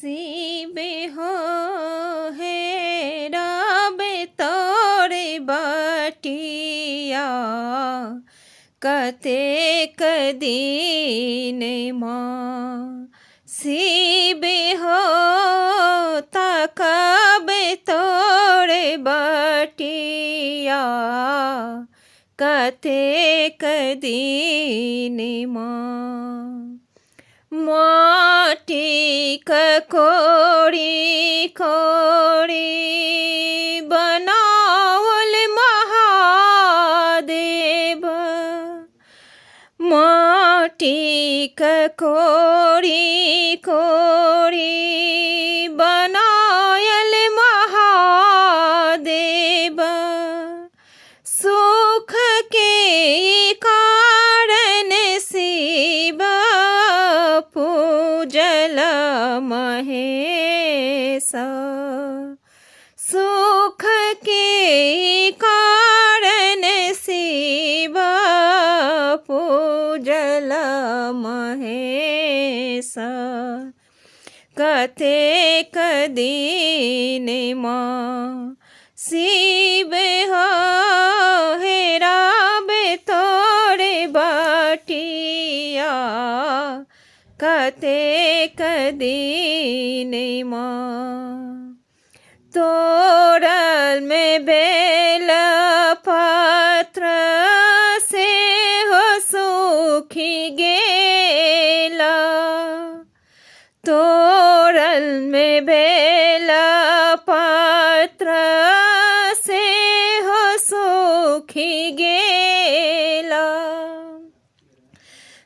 सीबे हो हेराबे तोरे बटिया कतेक दिन माँ सीबे हो तकबे तोरे बटिया कतेक दिन माँ माटी कोड़ी कोड़ी बनावल महादेव माटी कोड़ी कोड़ी बनायल महादेव सुख के कारण शिव पूजल महेश सुख के कारण शिव पूजल महेश कतेक दिन माँ शिव हो हेराबे तोरे बटिया कतेक दिन माँ तोरल में बेल पत्र से हो सूखी गेला तोरल में बेल पत्र से हो सूखी गेला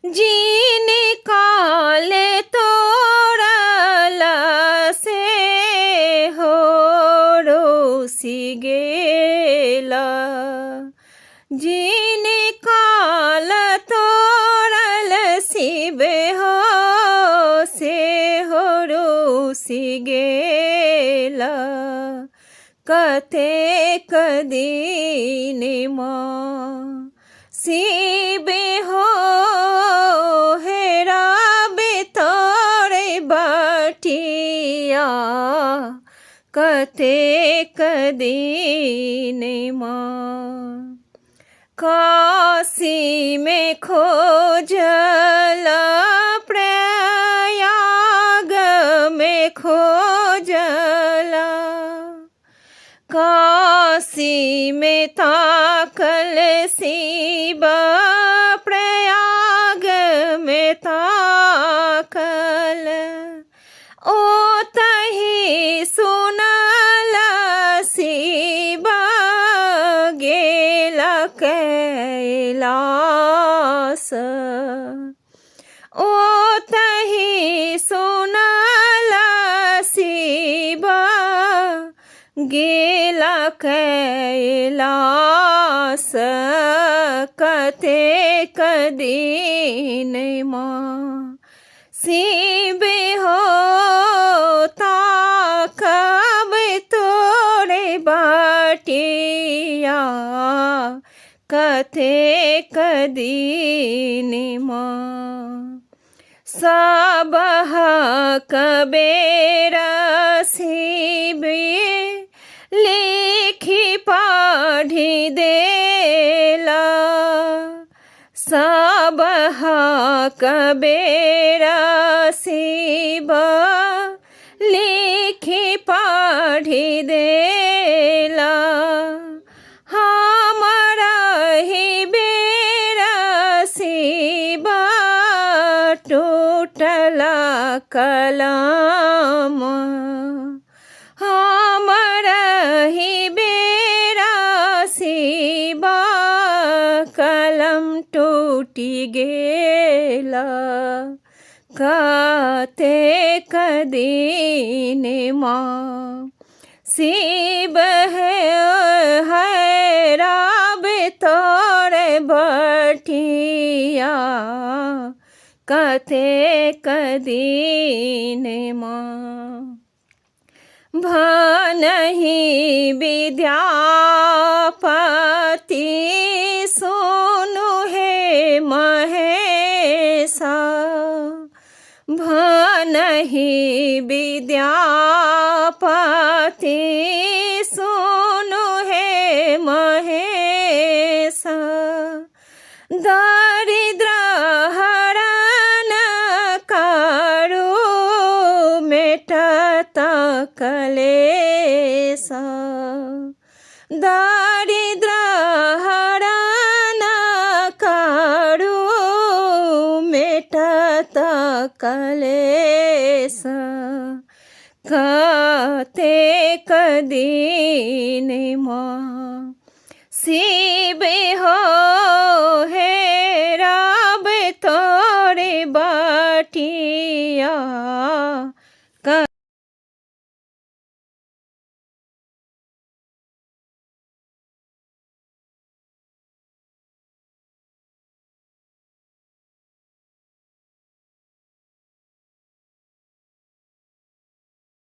जीन काले तोरल से हो रोसी गेला जीन काल तोरल शिव हो से हो रोसी गेला कतेक दिन माँ शिव हो हेराबे तोरे बटिया कतेक दिन माँ काशी में खोजल प्रयाग में खोजला काशी में ताकल शिव प्रयाग में ताकल ओ तही सुनल शिव गेला कैलास ओ तही सुनल शिव गेला कैलास कतेक दिन माँ शिव हो ताकब तोरे बटिया कतेक दिन माँ सब कबेर शिव लिखी पढ़ी देला सब कबेर शिव लिखी पढ़ी देला हमारा ही बेरा शिव टूटला कलम हमारा ही बेरा शिव कलम टूटी गेला कतेक दिन माँ शिव हेराबे तोरे बटिया कतेक दिन माँ भनहि विद्यापति सुनु हे महेशा भन नहीं विद्यापति सुनो हे महेश दारिद्र हरण कारो मेटत कलेश दारिद्र हरण कारो मेटत कलेश कतेक दिन शिव हो हेराब तोरे बटिया